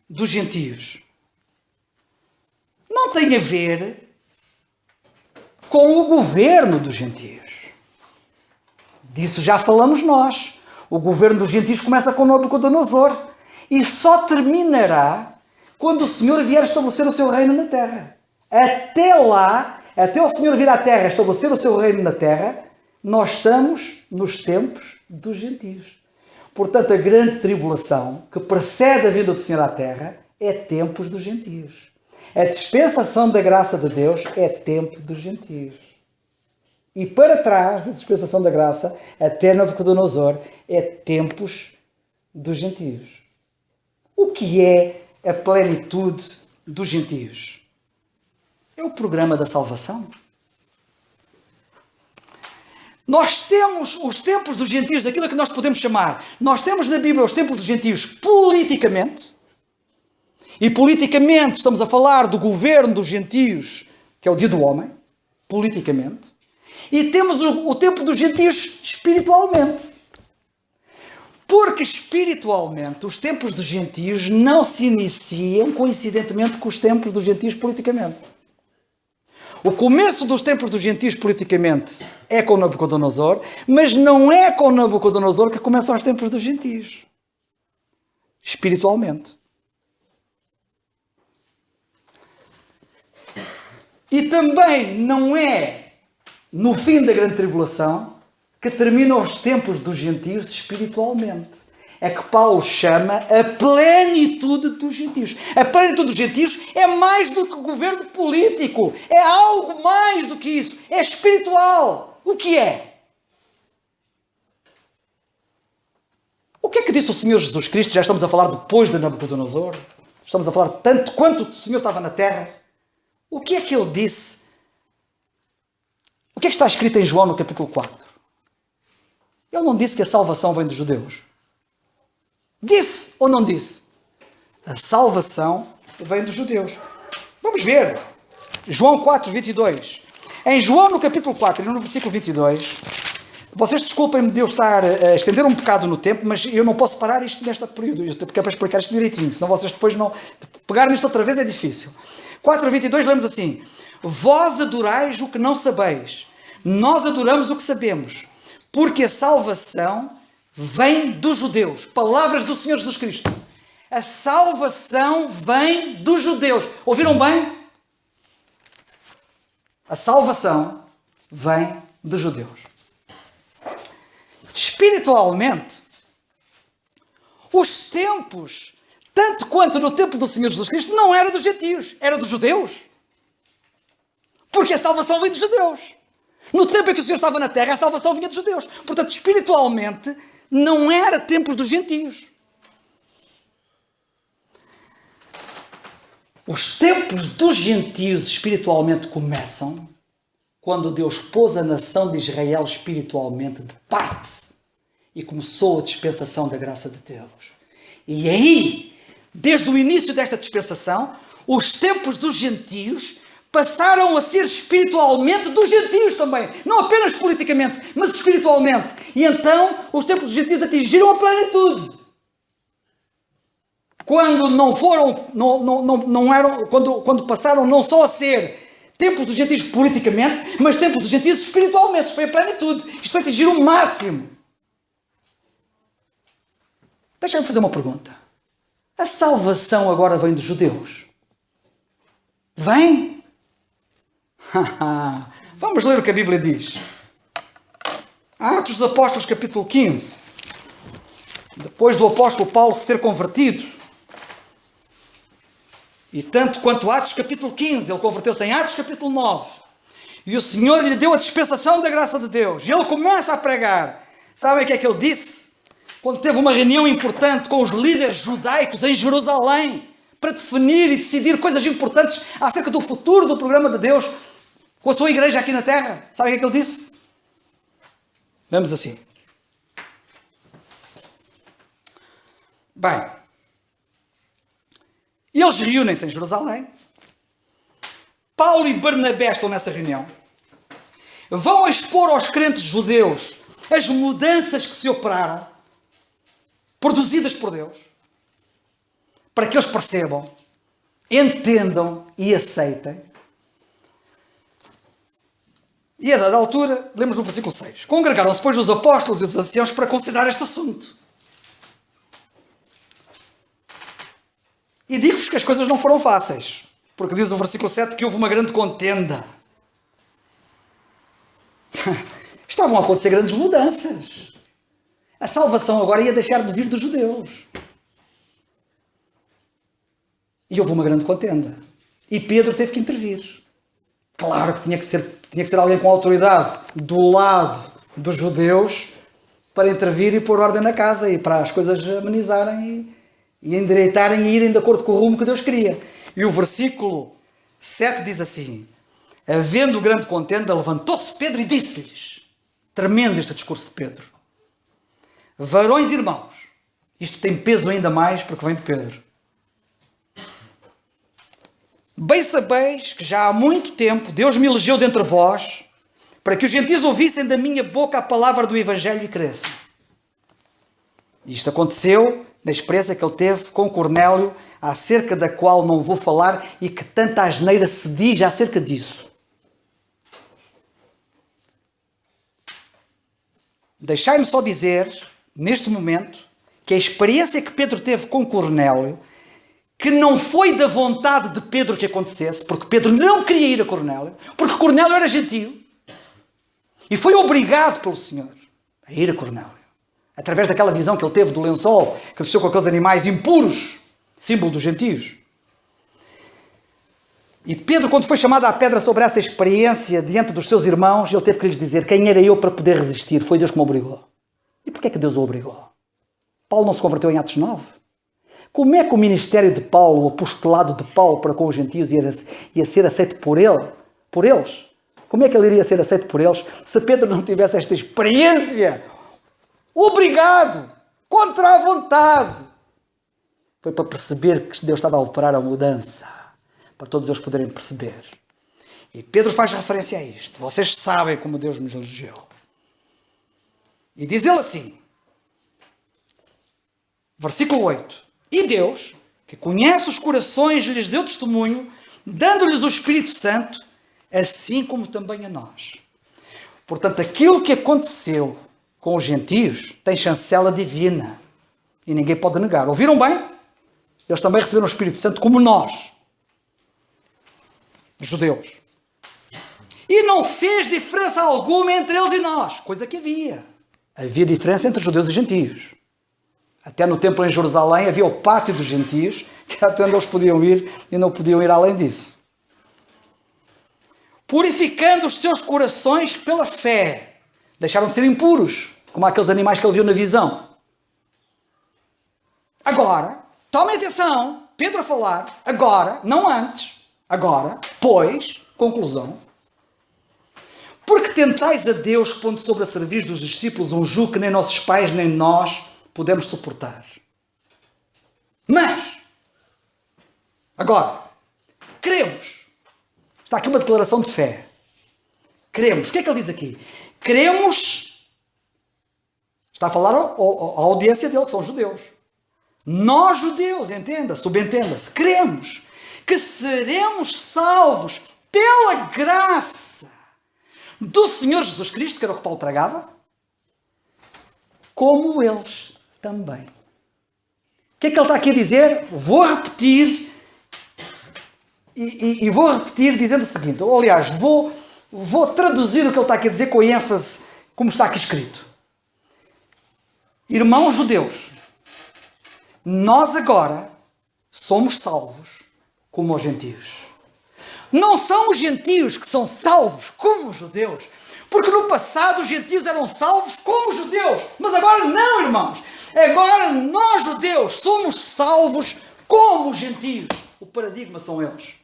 A: dos gentios? Não tem a ver com o governo dos gentios. Disso já falamos nós. O governo dos gentios começa com Nabucodonosor e só terminará quando o Senhor vier estabelecer o seu reino na terra. Até lá, até o Senhor vir à terra estabelecer o seu reino na terra, nós estamos nos tempos dos gentios. Portanto, a grande tribulação que precede a vinda do Senhor à terra é tempos dos gentios. A dispensação da graça de Deus é tempo dos gentios. E para trás da dispensação da graça, até Nabucodonosor, é tempos dos gentios. O que é a plenitude dos gentios? É o programa da salvação. Nós temos os tempos dos gentios, aquilo que nós podemos chamar, nós temos na Bíblia os tempos dos gentios politicamente, e politicamente estamos a falar do governo dos gentios, que é o dia do homem, politicamente, e temos o tempo dos gentios espiritualmente. Porque espiritualmente os tempos dos gentios não se iniciam coincidentemente com os tempos dos gentios politicamente. O começo dos tempos dos gentios politicamente é com Nabucodonosor, mas não é com Nabucodonosor que começam os tempos dos gentios. Espiritualmente. E também não é no fim da grande tribulação que terminam os tempos dos gentios espiritualmente. É que Paulo chama a plenitude dos gentios. A plenitude dos gentios é mais do que o governo político. É algo mais do que isso. É espiritual. O que é? O que é que disse o Senhor Jesus Cristo? Já estamos a falar depois de Nabucodonosor. Estamos a falar tanto quanto o Senhor estava na terra. O que é que ele disse? O que é que está escrito em João no capítulo 4? Ele não disse que a salvação vem dos judeus. Disse ou não disse? A salvação vem dos judeus. Vamos ver. João 4, 22. Em João, no capítulo 4, e no versículo 22, vocês desculpem-me de eu estar a estender um bocado no tempo, mas eu não posso parar isto neste período, porque é para explicar isto direitinho, senão vocês depois não... Pegar nisto outra vez é difícil. 4, 22, lemos assim: vós adorais o que não sabeis, nós adoramos o que sabemos, porque a salvação vem dos judeus. Palavras do Senhor Jesus Cristo. A salvação vem dos judeus. Ouviram bem? A salvação vem dos judeus. Espiritualmente, os tempos, tanto quanto no tempo do Senhor Jesus Cristo, não era dos gentios, era dos judeus. Porque a salvação vem dos judeus. No tempo em que o Senhor estava na terra, a salvação vinha dos judeus. Portanto, espiritualmente, não era tempos dos gentios. Os tempos dos gentios espiritualmente começam quando Deus pôs a nação de Israel espiritualmente de parte e começou a dispensação da graça de Deus. E aí, desde o início desta dispensação, os tempos dos gentios passaram a ser espiritualmente dos gentios também. Não apenas politicamente, mas espiritualmente. E então, os tempos dos gentios atingiram a plenitude. Quando não foram, não eram, quando passaram não só a ser tempos dos gentios politicamente, mas tempos dos gentios espiritualmente. Isto foi a plenitude. Isto foi atingir o máximo. Deixa-me fazer uma pergunta. A salvação agora vem dos judeus? Vem? Vamos ler o que a Bíblia diz. Atos dos Apóstolos, capítulo 15. Depois do apóstolo Paulo se ter convertido. E tanto quanto Atos capítulo 15, ele converteu-se em Atos capítulo 9. E o Senhor lhe deu a dispensação da graça de Deus. E ele começa a pregar. Sabem o que é que ele disse? Quando teve uma reunião importante com os líderes judaicos em Jerusalém, para definir e decidir coisas importantes acerca do futuro do programa de Deus com a sua igreja aqui na terra. Sabem o que é que ele disse? Vamos assim. Bem, eles reúnem-se em Jerusalém. Paulo e Barnabé estão nessa reunião. Vão expor aos crentes judeus as mudanças que se operaram, produzidas por Deus, para que eles percebam, entendam e aceitem. E a dada altura, lemos no versículo 6. Congregaram-se, pois, os apóstolos e os anciãos para considerar este assunto. E digo-vos que as coisas não foram fáceis, porque diz o versículo 7 que houve uma grande contenda. Estavam a acontecer grandes mudanças. A salvação agora ia deixar de vir dos judeus. E houve uma grande contenda. E Pedro teve que intervir. Claro que tinha que ser alguém com autoridade do lado dos judeus para intervir e pôr ordem na casa e para as coisas amenizarem e endireitarem e irem de acordo com o rumo que Deus queria. E o versículo 7 diz assim: havendo grande contenda, levantou-se Pedro e disse-lhes, tremendo este discurso de Pedro, varões e irmãos, isto tem peso ainda mais porque vem de Pedro. Bem sabeis que já há muito tempo Deus me elegeu dentre vós para que os gentios ouvissem da minha boca a palavra do Evangelho e cresçam. Isto aconteceu na experiência que ele teve com Cornélio, acerca da qual não vou falar e que tanta asneira se diz acerca disso. Deixai-me só dizer, neste momento, que a experiência que Pedro teve com Cornélio, que não foi da vontade de Pedro que acontecesse, porque Pedro não queria ir a Cornélio, porque Cornélio era gentio, e foi obrigado pelo Senhor a ir a Cornélio, através daquela visão que ele teve do lençol, que desceu com aqueles animais impuros, símbolo dos gentios. E Pedro, quando foi chamado à pedra sobre essa experiência diante dos seus irmãos, ele teve que lhes dizer, quem era eu para poder resistir? Foi Deus que me obrigou. E porquê é que Deus o obrigou? Paulo não se converteu em Atos 9? Como é que o ministério de Paulo, o apostolado de Paulo para com os gentios ia ser aceito por eles? Como é que ele iria ser aceito por eles se Pedro não tivesse esta experiência? Obrigado! Contra a vontade! Foi para perceber que Deus estava a operar a mudança, para todos eles poderem perceber. E Pedro faz referência a isto. Vocês sabem como Deus nos elegeu. E diz ele assim, versículo 8. E Deus, que conhece os corações, lhes deu testemunho, dando-lhes o Espírito Santo, assim como também a nós. Portanto, aquilo que aconteceu com os gentios tem chancela divina. E ninguém pode negar. Ouviram bem? Eles também receberam o Espírito Santo como nós, judeus. E não fez diferença alguma entre eles e nós. Coisa que havia. Havia diferença entre judeus e gentios. Até no templo em Jerusalém havia o pátio dos gentios, que era até onde eles podiam ir e não podiam ir além disso. Purificando os seus corações pela fé. Deixaram de ser impuros, como aqueles animais que ele viu na visão. Agora, tomem atenção, Pedro a falar, agora, não antes, agora, pois, conclusão. Porque tentais a Deus pondo sobre a cerviz dos discípulos um jugo que nem nossos pais nem nós podemos suportar. Mas, agora, queremos. Está aqui uma declaração de fé. Queremos. O que é que ele diz aqui? Queremos. Está a falar à audiência dele, que são judeus. Nós, judeus, entenda, subentenda-se, queremos que seremos salvos pela graça do Senhor Jesus Cristo, que era o que Paulo pregava, como eles também. O que é que ele está aqui a dizer? Vou repetir, e vou repetir dizendo o seguinte, ou, aliás, vou vou traduzir o que ele está aqui a dizer com a ênfase, como está aqui escrito. Irmãos judeus, nós agora somos salvos como os gentios. Não são os gentios que são salvos como os judeus, porque no passado os gentios eram salvos como os judeus, mas agora não, irmãos. Agora nós judeus somos salvos como os gentios. O paradigma são eles.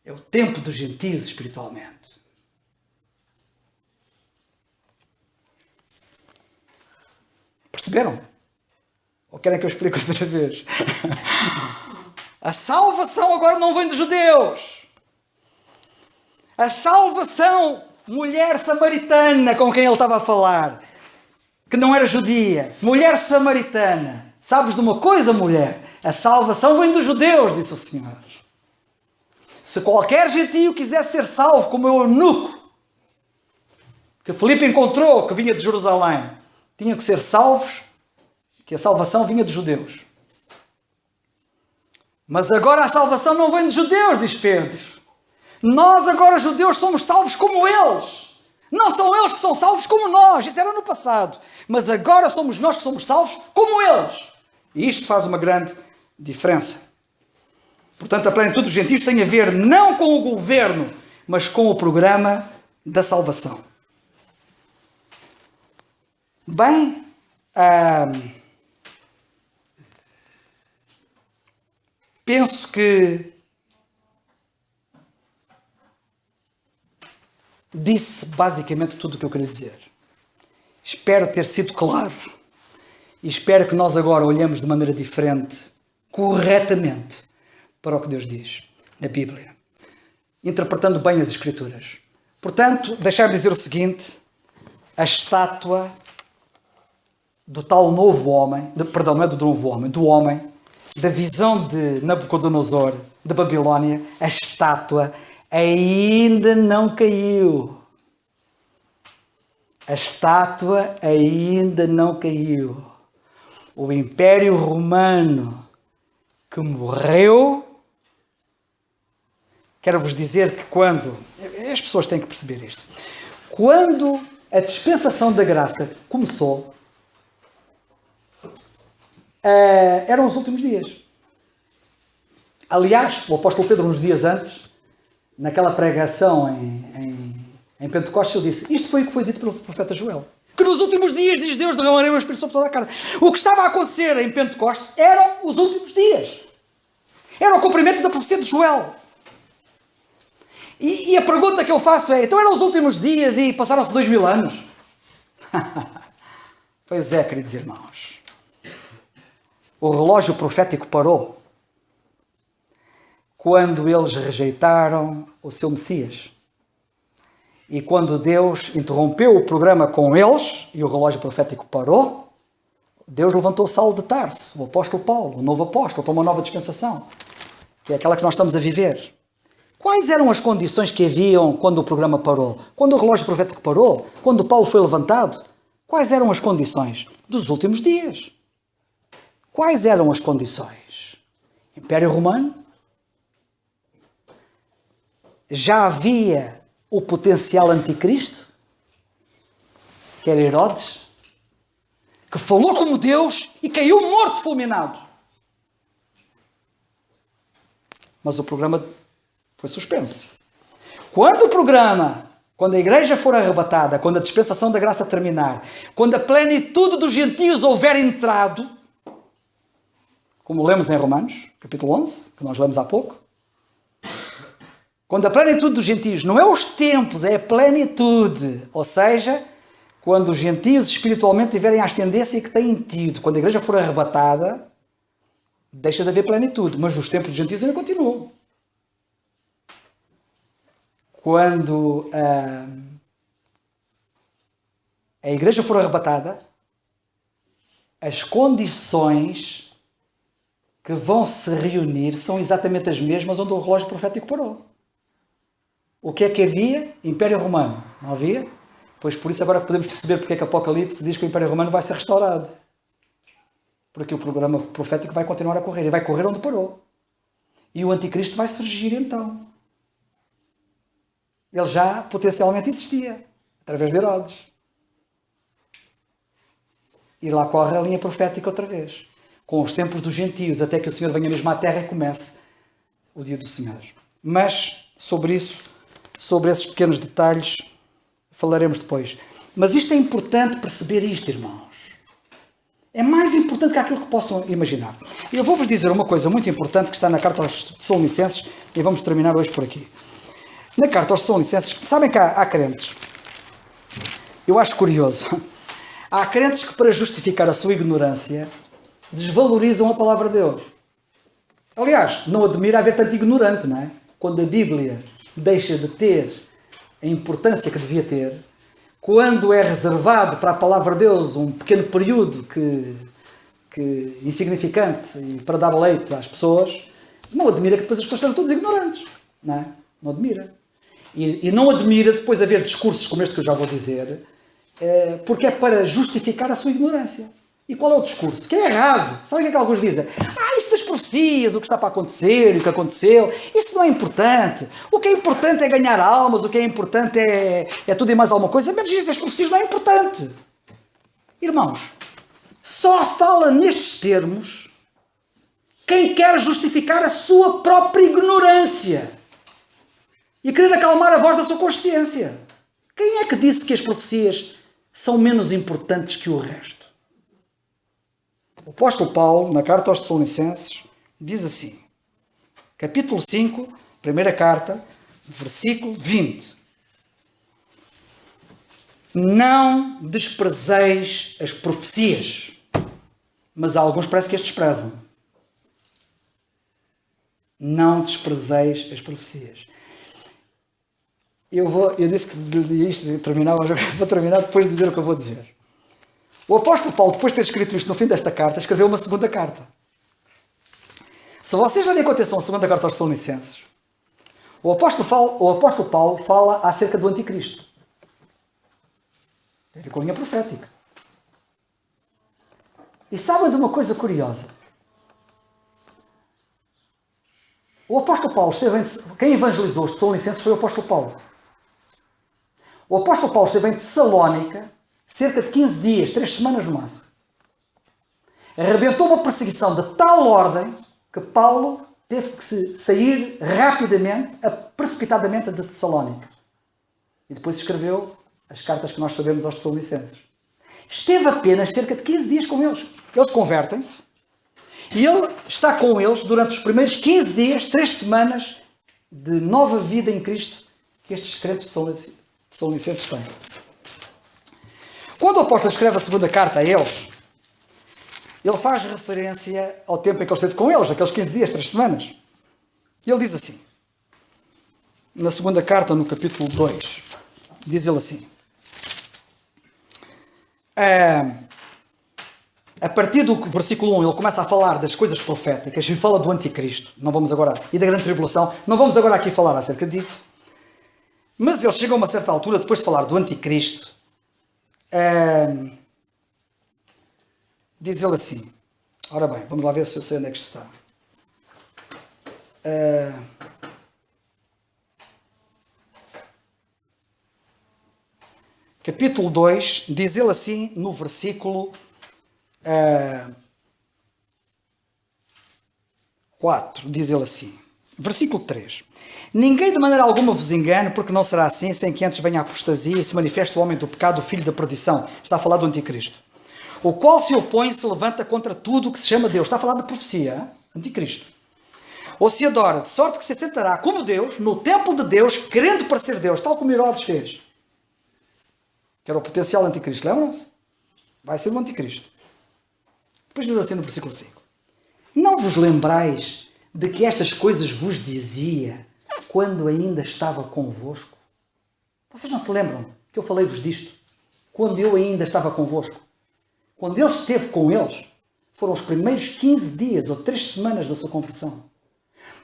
A: É o tempo dos gentios espiritualmente. Perceberam? Ou querem que eu explique outra vez? A salvação agora não vem dos judeus. A salvação, mulher samaritana com quem ele estava a falar, que não era judia, mulher samaritana. Sabes de uma coisa, mulher? A salvação vem dos judeus, disse o Senhor. Se qualquer gentio quisesse ser salvo, como o eunuco que Filipe encontrou, que vinha de Jerusalém, tinham que ser salvos, que a salvação vinha dos judeus. Mas agora a salvação não vem dos judeus, diz Pedro. Nós agora, judeus, somos salvos como eles. Não são eles que são salvos como nós. Isso era no passado. Mas agora somos nós que somos salvos como eles. E isto faz uma grande diferença. Portanto, a plenitude dos gentios tem a ver não com o governo, mas com o programa da salvação. Bem, penso que disse basicamente tudo o que eu queria dizer. Espero ter sido claro e espero que nós agora olhemos de maneira diferente, corretamente, para o que Deus diz na Bíblia, interpretando bem as Escrituras. Portanto, deixar-me dizer o seguinte: a estátua do tal novo homem, perdão, não é do novo homem, do homem, da visão de Nabucodonosor, de Babilónia, a estátua ainda não caiu. A estátua ainda não caiu. O Império Romano que morreu. Quero-vos dizer que quando... As pessoas têm que perceber isto. Quando a dispensação da graça começou, eram os últimos dias. Aliás, o apóstolo Pedro, uns dias antes, naquela pregação em Pentecostes, ele disse: isto foi o que foi dito pelo profeta Joel. Que nos últimos dias, diz Deus, derramarei o meu Espírito sobre toda a carne. O que estava a acontecer em Pentecostes eram os últimos dias. Era o cumprimento da profecia de Joel. E a pergunta que eu faço é: então eram os últimos dias e passaram-se 2000 anos? Pois é, queridos irmãos. O relógio profético parou quando eles rejeitaram o seu Messias. E quando Deus interrompeu o programa com eles e o relógio profético parou, Deus levantou Saulo de Tarso, o apóstolo Paulo, o novo apóstolo, para uma nova dispensação, que é aquela que nós estamos a viver. Quais eram as condições que haviam quando o programa parou? Quando o relógio profético parou? Quando Paulo foi levantado? Quais eram as condições dos últimos dias? Quais eram as condições? Império Romano? Já havia o potencial anticristo, que era Herodes, que falou como Deus e caiu morto fulminado. Mas o programa foi suspenso. Quando a igreja for arrebatada, quando a dispensação da graça terminar, quando a plenitude dos gentios houver entrado, como lemos em Romanos, capítulo 11, que nós lemos há pouco, quando a plenitude dos gentios, não é os tempos, é a plenitude, ou seja, quando os gentios espiritualmente tiverem a ascendência que têm tido, quando a igreja for arrebatada, deixa de haver plenitude, mas os tempos dos gentios ainda continuam. Quando a igreja for arrebatada, as condições que vão se reunir são exatamente as mesmas onde o relógio profético parou. O que é que havia? Império Romano. Não havia? Pois por isso agora podemos perceber porque é que Apocalipse diz que o Império Romano vai ser restaurado. Porque o programa profético vai continuar a correr. E vai correr onde parou. E o anticristo vai surgir então. ele já potencialmente existia, através de Herodes. E lá corre a linha profética outra vez, com os tempos dos gentios, até que o Senhor venha mesmo à terra e comece o dia do Senhor. Mas sobre isso, sobre esses pequenos detalhes, falaremos depois. Mas isto é importante perceber isto, irmãos. É mais importante que aquilo que possam imaginar. E eu vou-vos dizer uma coisa muito importante que está na carta aos Tessalonicenses, e vamos terminar hoje por aqui. Na carta aos Tessalonicenses, sabem que há crentes. Eu acho curioso. Há crentes que, para justificar a sua ignorância, desvalorizam a palavra de Deus. Aliás, não admira haver tanto ignorante, não é? Quando a Bíblia deixa de ter a importância que devia ter, quando é reservado para a palavra de Deus um pequeno período que insignificante e para dar leite às pessoas, não admira que depois as pessoas sejam todas ignorantes. Não é? Não admira. E não admira depois haver discursos como este que eu já vou dizer, porque é para justificar a sua ignorância. E qual é o discurso? Que é errado. Sabe o que é que alguns dizem? Isso das profecias, o que está para acontecer, o que aconteceu, isso não é importante. O que é importante é ganhar almas, o que é importante é tudo e mais alguma coisa. Menos isso, as profecias não é importante. Irmãos, só fala nestes termos quem quer justificar a sua própria ignorância e querer acalmar a voz da sua consciência. Quem é que disse que as profecias são menos importantes que o resto? O apóstolo Paulo, na carta aos Tessalonicenses, diz assim, capítulo 5, primeira carta, versículo 20. Não desprezeis as profecias, mas alguns parece que as desprezam. Não desprezeis as profecias. Eu disse que isto terminava, vou terminar depois de dizer o que eu vou dizer. O apóstolo Paulo, depois de ter escrito isto no fim desta carta, escreveu uma segunda carta. Se vocês olhem com atenção a segunda carta aos Tessalonicenses, o apóstolo Paulo fala acerca do anticristo. Tem a ver com a linha profética. E sabem de uma coisa curiosa? O apóstolo Paulo quem evangelizou os Tessalonicenses foi o apóstolo Paulo. O apóstolo Paulo esteve em Tessalónica cerca de 15 dias, 3 semanas no máximo. Arrebentou uma perseguição de tal ordem que Paulo teve que sair rapidamente, precipitadamente de Tessalónica. E depois escreveu as cartas que nós sabemos aos Tessalonicenses. Esteve apenas cerca de 15 dias com eles. Eles convertem-se e ele está com eles durante os primeiros 15 dias, 3 semanas de nova vida em Cristo que estes crentes tessalonicenses têm. Quando o apóstolo escreve a segunda carta a eles, ele faz referência ao tempo em que ele esteve com eles, aqueles 15 dias, 3 semanas. E ele diz assim, na segunda carta, no capítulo 2, diz ele assim, a partir do versículo 1, ele começa a falar das coisas proféticas e fala do anticristo, não vamos agora, e da grande tribulação, não vamos agora aqui falar acerca disso, mas ele chega a uma certa altura, depois de falar do anticristo, diz ele assim, ora bem, vamos lá ver se eu sei onde é que isto está. Capítulo 2, diz ele assim no versículo 4, diz ele assim, versículo 3. Ninguém de maneira alguma vos engane, porque não será assim, sem que antes venha a apostasia e se manifeste o homem do pecado, o filho da perdição. Está a falar do anticristo. O qual se opõe e se levanta contra tudo o que se chama Deus. Está a falar da profecia, anticristo. Ou se adora, de sorte que se assentará como Deus, no templo de Deus, querendo parecer Deus, tal como Herodes fez. Que era o potencial anticristo, lembram-se? Vai ser o anticristo. Depois diz assim no versículo 5. Não vos lembrais de que estas coisas vos dizia quando ainda estava convosco? Vocês não se lembram que eu falei-vos disto? Quando eu ainda estava convosco? Quando ele esteve com eles, foram os primeiros 15 dias ou 3 semanas da sua conversão.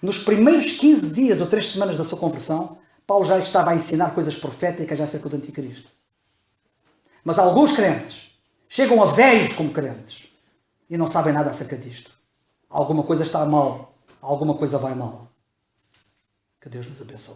A: Nos primeiros 15 dias ou 3 semanas da sua conversão, Paulo já estava a ensinar coisas proféticas acerca do anticristo. Mas alguns crentes chegam a velhos como crentes e não sabem nada acerca disto. Alguma coisa está mal, alguma coisa vai mal. Que Deus nos abençoe.